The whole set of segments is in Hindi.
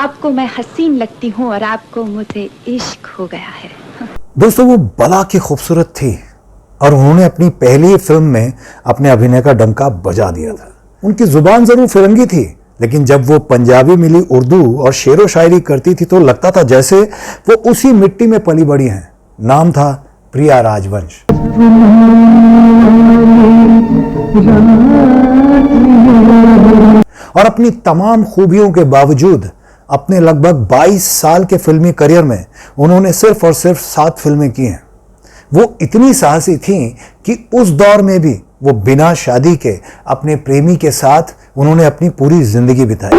आपको मैं हसीन लगती हूँ और आपको मुझे इश्क हो गया है। दोस्तों, वो बला की खूबसूरत थी और उन्होंने अपनी पहली फिल्म में अपने अभिनय का डंका बजा दिया था। उनकी जुबान जरूर फिरंगी थी, लेकिन जब वो पंजाबी मिली उर्दू और शेरो शायरी करती थी तो लगता था जैसे वो उसी मिट्टी में पली बड़ी हैं। नाम था प्रिया राजवंश। और अपनी तमाम खूबियों के बावजूद अपने लगभग 22 साल के फिल्मी करियर में उन्होंने सिर्फ और सिर्फ 7 फिल्में की हैं। वो इतनी साहसी थीं कि उस दौर में भी वो बिना शादी के अपने प्रेमी के साथ उन्होंने अपनी पूरी जिंदगी बिताई।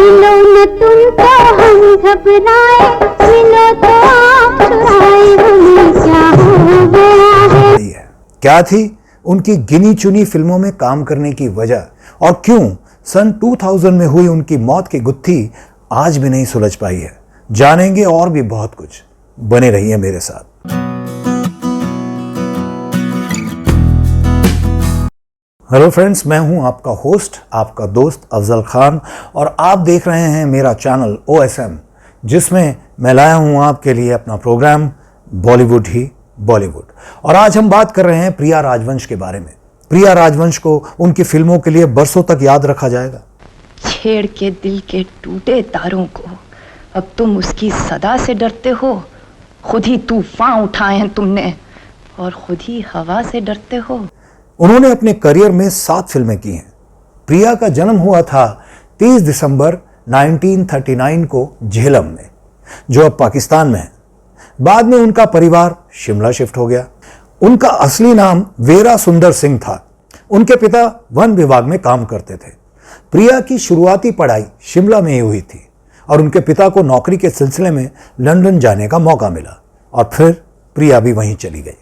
क्या थी उनकी गिनी चुनी फिल्मों में काम करने की वजह, और क्यों सन 2000 में हुई उनकी मौत की गुत्थी आज भी नहीं सुलझ पाई है? जानेंगे और भी बहुत कुछ। बने रहिए मेरे साथ। हेलो फ्रेंड्स, मैं हूं आपका होस्ट, आपका दोस्त अफजल खान, और आप देख रहे हैं मेरा चैनल OSM, जिसमें मैं लाया हूं आपके लिए अपना प्रोग्राम बॉलीवुड ही बॉलीवुड। और आज हम बात कर रहे हैं प्रिया राजवंश के बारे में। प्रिया राजवंश को उनकी फिल्मों के लिए बरसों तक याद रखा जाएगा। छेड़ के दिल के टूटे तारों को अब तुम उसकी सदा से डरते हो। खुद ही तूफान उठाए हैं तुमने और खुद ही हवा से डरते हो। उन्होंने अपने करियर में 7 फिल्में की हैं। प्रिया का जन्म हुआ था 30 दिसंबर 1939 को झेलम में, जो अब पाकिस्तान में है। बाद में उनका परिवार शिमला शिफ्ट हो गया। उनका असली नाम वेरा सुंदर सिंह था। उनके पिता वन विभाग में काम करते थे। प्रिया की शुरुआती पढ़ाई शिमला में ही हुई थी और उनके पिता को नौकरी के सिलसिले में लंदन जाने का मौका मिला और फिर प्रिया भी वहीं चली गई।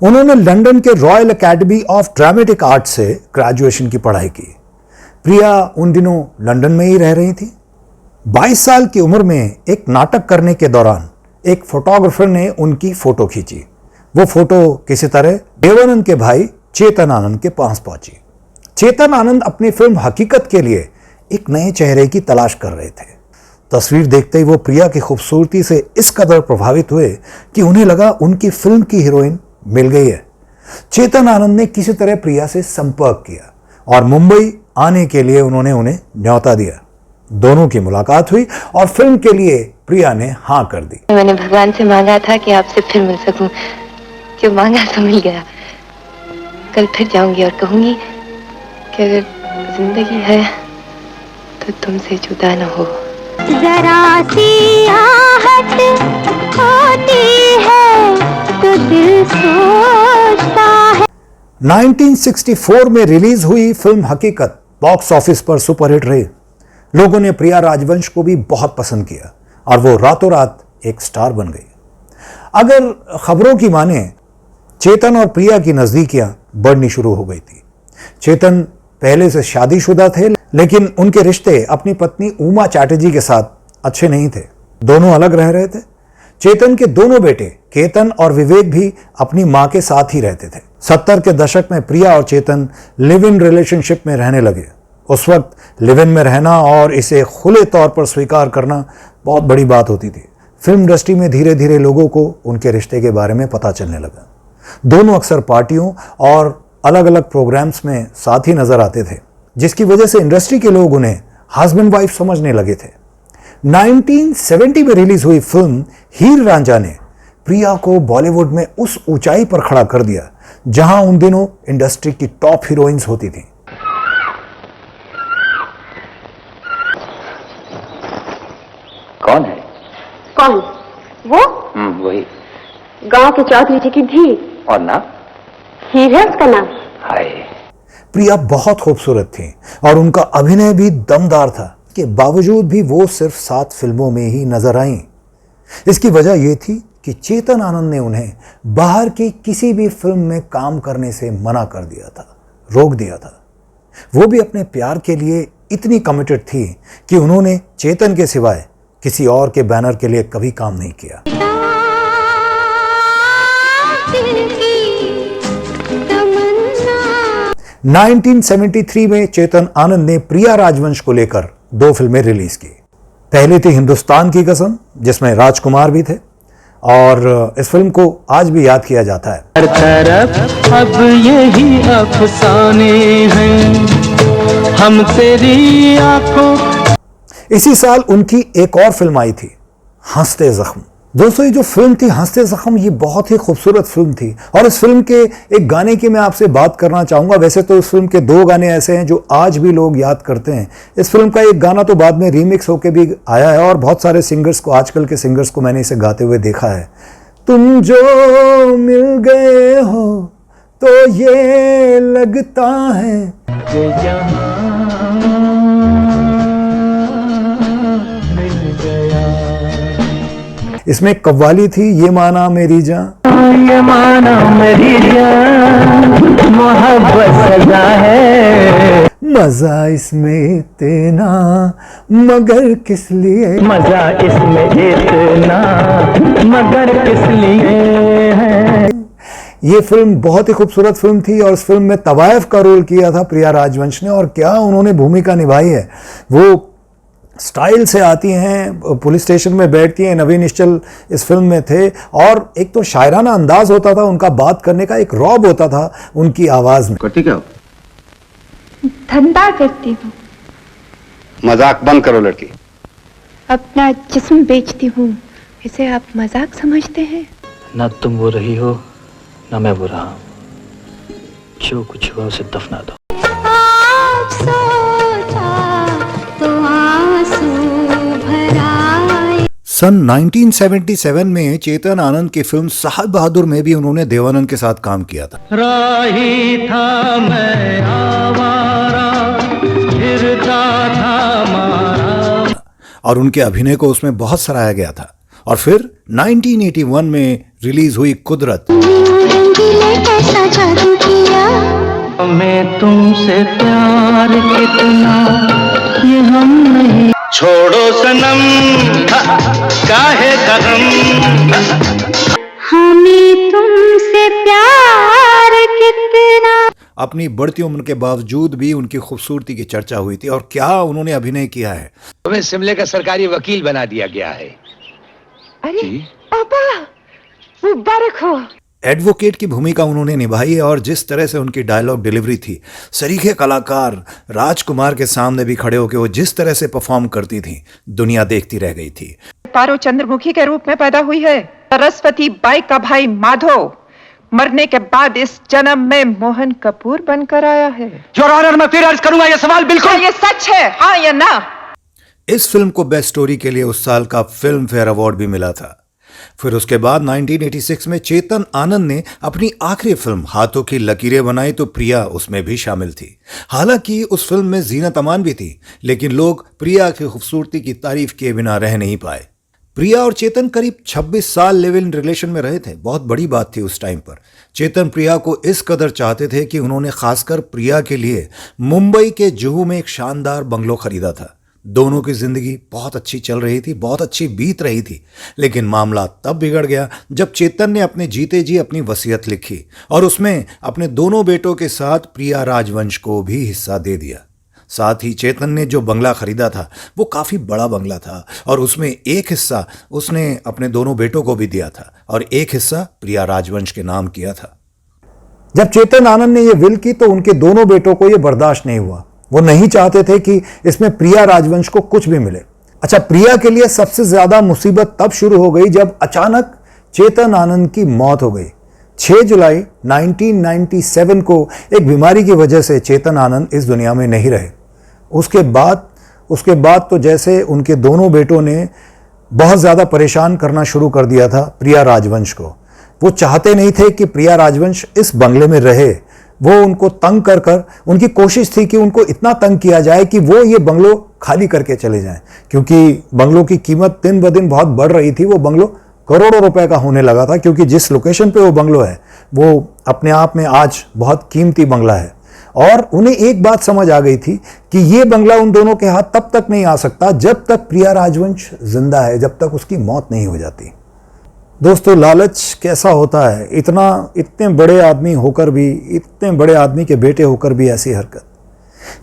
उन्होंने लंदन के royal academy of dramatic art से ग्रेजुएशन की पढ़ाई की। प्रिया उन दिनों लंदन में ही रह रही थी। 22 साल की उम्र में एक नाटक करने के दौरान एक फोटोग्राफर ने उनकी फोटो खींची। वो फोटो किसी तरह देवानंद के भाई चेतन आनंद के पास पहुंची। चेतन आनंद अपनी फिल्म हकीकत के लिए एक नए चेहरे की तलाश कर रहे थे। तस्वीर देखते ही वो प्रिया की खूबसूरती से इस कदर प्रभावित हुए कि उन्हें लगा उनकी फिल्म की हीरोइन मिल गई है। चेतन आनंद ने किसी तरह प्रिया से संपर्क किया और मुंबई आने के लिए उन्होंने उन्हें न्योता दिया। दोनों की मुलाकात हुई और फिल्म के लिए प्रिया ने हाँ कर दी। मैंने भगवान से मांगा था कि आपसे फिर मिल सकूं। जो मांगा तो मिल गया। कल फिर जाऊंगी और कहूंगी कि अगर जिंदगी है तो तुमसे जुदा न हो। जरा सी आहट होती है तो दिल सोचता है। 1964 में रिलीज हुई फिल्म हकीकत बॉक्स ऑफिस पर सुपरहिट रही। लोगों ने प्रिया राजवंश को भी बहुत पसंद किया और वो रातों रात एक स्टार बन गई। अगर खबरों की माने, चेतन और प्रिया की नजदीकियां बढ़नी शुरू हो गई थी। चेतन पहले से शादीशुदा थे, लेकिन उनके रिश्ते अपनी पत्नी उमा चैटर्जी के साथ अच्छे नहीं थे। दोनों अलग रह रहे थे। चेतन के दोनों बेटे केतन और विवेक भी अपनी मां के साथ ही रहते थे। 70 के दशक में प्रिया और चेतन लिव इन रिलेशनशिप में रहने लगे। उस वक्त लिव इन में रहना और इसे खुले तौर पर स्वीकार करना बहुत बड़ी बात होती थी। फिल्म इंडस्ट्री में धीरे धीरे लोगों को उनके रिश्ते के बारे में पता चलने लगा। दोनों अक्सर पार्टियों और अलग अलग प्रोग्राम्स में साथ ही नजर आते थे, जिसकी वजह से इंडस्ट्री के लोग उन्हें हस्बैंड वाइफ समझने लगे थे। 1970 में रिलीज हुई फिल्म हीर रांझा ने प्रिया को बॉलीवुड में उस ऊंचाई पर खड़ा कर दिया जहां उन दिनों इंडस्ट्री की टॉप हीरोइंस होती थी। कौन है? कौन? वो? वही। गांव के चौधरी जी की धी। और नाम? हीर है उसका नाम। हाय। प्रिया बहुत खूबसूरत थी और उनका अभिनय भी दमदार था, के बावजूद भी वो सिर्फ 7 फिल्मों में ही नजर आईं। इसकी वजह यह थी कि चेतन आनंद ने उन्हें बाहर की किसी भी फिल्म में काम करने से मना कर दिया था, रोक दिया था। वो भी अपने प्यार के लिए इतनी कमिटेड थी कि उन्होंने चेतन के सिवाय किसी और के बैनर के लिए कभी काम नहीं किया। 1973 में चेतन आनंद ने प्रिया राजवंश को लेकर 2 फिल्में रिलीज की। पहली थी हिंदुस्तान की कसम, जिसमें राजकुमार भी थे, और इस फिल्म को आज भी याद किया जाता है। हर तरफ अब यही अफसाने हैं, हम तेरी आंखों। इसी साल उनकी एक और फिल्म आई थी, हंसते जख्म। दोस्तों, ये जो फिल्म थी हंसते जख्म, ये बहुत ही खूबसूरत फिल्म थी, और इस फिल्म के एक गाने की मैं आपसे बात करना चाहूँगा। वैसे तो इस फिल्म के 2 गाने ऐसे हैं जो आज भी लोग याद करते हैं। इस फिल्म का एक गाना तो बाद में रीमिक्स होके भी आया है, और बहुत सारे सिंगर्स को, आजकल के सिंगर्स को मैंने इसे गाते हुए देखा है। तुम जो मिल गए हो तो ये लगता है इसमें कव्वाली थी, ये माना मेरी जान, ये माना मेरी जान, मोहब्बत सजा है, मजा इसमें इतना मगर किस लिए, मजा इसमें इतना मगर किस लिए है। ये फिल्म बहुत ही खूबसूरत फिल्म थी, और इस फिल्म में तवायफ का रोल किया था प्रिया राजवंश ने, और क्या उन्होंने भूमिका निभाई है। वो स्टाइल से आती हैं, पुलिस स्टेशन में बैठती हैं, नवीन निश्चल इस फिल्म में थे, और एक तो शायराना अंदाज होता था उनका बात करने का, एक रौब होता था उनकी आवाज में। करती क्या हो? धंधा करती हूँ। मजाक बंद करो लड़की। अपना जिस्म बेचती हूँ, इसे आप मजाक समझते हैं? ना तुम वो रही हो, ना मैं वो रहा। जो कुछ हुआ उसे दफना दो। आज सोचा तो आंसू भर आए। सन 1977 में चेतन आनंद की फिल्म साहब बहादुर में भी उन्होंने देवानंद के साथ काम किया था। राही था मैं आवारा, फिरता था मारा, और उनके अभिनय को उसमें बहुत सराहा गया था। और फिर 1981 में रिलीज हुई कुदरत। रंगीले कैसा जादू किया, हमें तुमसे प्यार कितना ये हम नहीं। छोड़ो सनम काहे गम, हमें तुमसे प्यार कितना। अपनी बढ़ती उम्र के बावजूद भी उनकी खूबसूरती की चर्चा हुई थी, और क्या उन्होंने अभिनय किया है। तुम्हें शिमले का सरकारी वकील बना दिया गया है। अरे पापा, मुबारक हो। एडवोकेट की भूमिका उन्होंने निभाई है, और जिस तरह से उनकी डायलॉग डिलीवरी थी, सरीखे कलाकार राजकुमार के सामने भी खड़े होकर वो जिस तरह से परफॉर्म करती थी, दुनिया देखती रह गई थी। पारो चंद्रमुखी के रूप में पैदा हुई है। सरस्वती बाई का भाई माधव मरने के बाद इस जन्म में मोहन कपूर बनकर आया है। योर ऑनर, मैं फिर अर्ज करूंगा यह सवाल बिल्कुल ये सच है, हाँ या ना? इस फिल्म को बेस्ट स्टोरी के लिए उस साल का फिल्म फेयर अवार्ड भी मिला था। फिर उसके बाद 1986 में चेतन आनंद ने अपनी आखिरी फिल्म हाथों की लकीरें बनाई, तो प्रिया उसमें भी शामिल थी। हालांकि उस फिल्म में जीनत अमान भी थी, लेकिन लोग प्रिया की खूबसूरती की तारीफ किए बिना रह नहीं पाए। प्रिया और चेतन करीब 26 साल लिव इन रिलेशन में रहे थे। बहुत बड़ी बात थी उस टाइम पर। चेतन प्रिया को इस कदर चाहते थे कि उन्होंने खासकर प्रिया के लिए मुंबई के जुहू में एक शानदार बंगलो खरीदा था। दोनों की जिंदगी बहुत अच्छी चल रही थी, बहुत अच्छी बीत रही थी, लेकिन मामला तब बिगड़ गया जब चेतन ने अपने जीते जी अपनी वसीयत लिखी, और उसमें अपने दोनों बेटों के साथ प्रिया राजवंश को भी हिस्सा दे दिया। साथ ही चेतन ने जो बंगला खरीदा था वो काफ़ी बड़ा बंगला था, और उसमें एक हिस्सा उसने अपने दोनों बेटों को भी दिया था, और एक हिस्सा प्रिया राजवंश के नाम किया था। जब चेतन आनंद ने यह विल की तो उनके दोनों बेटों को यह बर्दाश्त नहीं हुआ। वो नहीं चाहते थे कि इसमें प्रिया राजवंश को कुछ भी मिले। अच्छा, प्रिया के लिए सबसे ज्यादा मुसीबत तब शुरू हो गई जब अचानक चेतन आनंद की मौत हो गई। 6 जुलाई 1997 को एक बीमारी की वजह से चेतन आनंद इस दुनिया में नहीं रहे। उसके बाद तो जैसे उनके दोनों बेटों ने बहुत ज़्यादा परेशान करना शुरू कर दिया था प्रिया राजवंश को। वो चाहते नहीं थे कि प्रिया राजवंश इस बंगले में रहे। वो उनको तंग कर उनकी कोशिश थी कि उनको इतना तंग किया जाए कि वो ये बंगलो खाली करके चले जाएं, क्योंकि बंगलों की कीमत दिन ब दिन बहुत बढ़ रही थी। वो बंगलो करोड़ों रुपए का होने लगा था, क्योंकि जिस लोकेशन पे वो बंगलो है वो अपने आप में आज बहुत कीमती बंगला है। और उन्हें एक बात समझ आ गई थी कि ये बंगला उन दोनों के हाथ तब तक नहीं आ सकता जब तक प्रिया राजवंश जिंदा है, जब तक उसकी मौत नहीं हो जाती। दोस्तों, लालच कैसा होता है, इतने बड़े आदमी होकर भी, इतने बड़े आदमी के बेटे होकर भी ऐसी हरकत।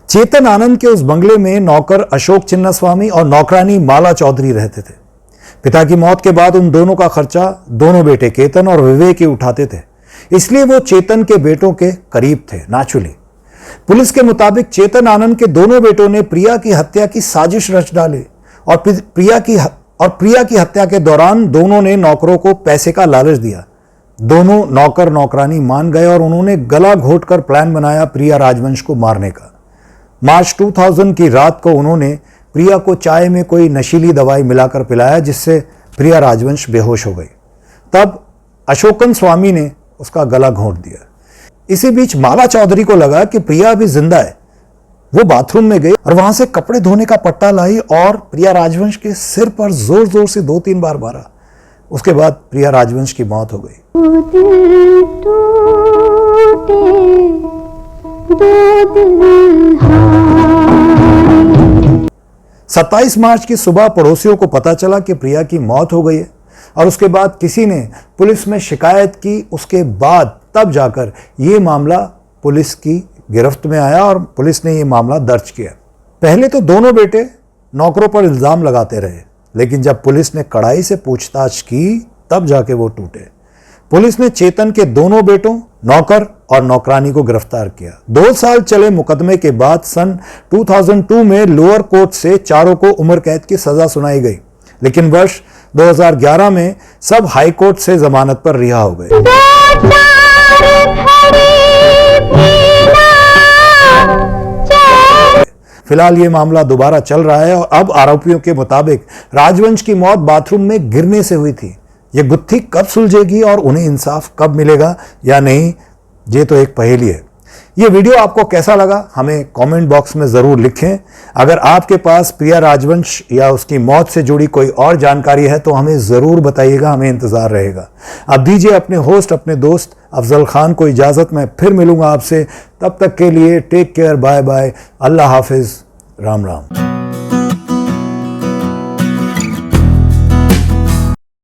चेतन आनंद के उस बंगले में नौकर अशोक चिन्नास्वामी और नौकरानी माला चौधरी रहते थे। पिता की मौत के बाद उन दोनों का खर्चा दोनों बेटे केतन और विवेक ही उठाते थे, इसलिए वो चेतन के बेटों के करीब थे नेचुरली। पुलिस के मुताबिक चेतन आनंद के दोनों बेटों ने प्रिया की हत्या की साजिश रच डाली और प्रिया की हत्या के दौरान दोनों ने नौकरों को पैसे का लालच दिया। दोनों नौकर नौकरानी मान गए और उन्होंने गला घोटकर प्लान बनाया प्रिया राजवंश को मारने का। मार्च 2000 की रात को उन्होंने प्रिया को चाय में कोई नशीली दवाई मिलाकर पिलाया, जिससे प्रिया राजवंश बेहोश हो गई। तब अशोकन स्वामी ने उसका गला घोंट दिया। इसी बीच माला चौधरी को लगा कि प्रिया अभी जिंदा है। वो बाथरूम में गई और वहां से कपड़े धोने का पट्टा लाई और प्रिया राजवंश के सिर पर जोर जोर से 2-3 बार मारा। उसके बाद प्रिया राजवंश की मौत हो गई। 27 मार्च की सुबह पड़ोसियों को पता चला कि प्रिया की मौत हो गई है और उसके बाद किसी ने पुलिस में शिकायत की। उसके बाद तब जाकर ये मामला पुलिस की गिरफ्त में आया और पुलिस ने ये मामला दर्ज किया। पहले तो दोनों बेटे नौकरों पर इल्जाम लगाते रहे, लेकिन जब पुलिस ने कड़ाई से पूछताछ की तब जाके वो टूटे। पुलिस ने चेतन के दोनों बेटों, नौकर और नौकरानी को गिरफ्तार किया। 2 साल चले मुकदमे के बाद सन 2002 में लोअर कोर्ट से चारों को उम्र कैद की सजा सुनाई गई, लेकिन वर्ष 2011 में सब हाई कोर्ट से जमानत पर रिहा हो गए। फिलहाल ये मामला दोबारा चल रहा है और अब आरोपियों के मुताबिक राजवंश की मौत बाथरूम में गिरने से हुई थी। ये गुत्थी कब सुलझेगी और उन्हें इंसाफ कब मिलेगा या नहीं, ये तो एक पहेली है। ये वीडियो आपको कैसा लगा हमें कमेंट बॉक्स में जरूर लिखें। अगर आपके पास प्रिया राजवंश या उसकी मौत से जुड़ी कोई और जानकारी है तो हमें जरूर बताइएगा, हमें इंतजार रहेगा। अब दीजिए अपने होस्ट, अपने दोस्त अफजल खान को इजाजत। मैं फिर मिलूंगा आपसे, तब तक के लिए टेक केयर, बाय बाय, अल्लाह हाफिज, राम राम।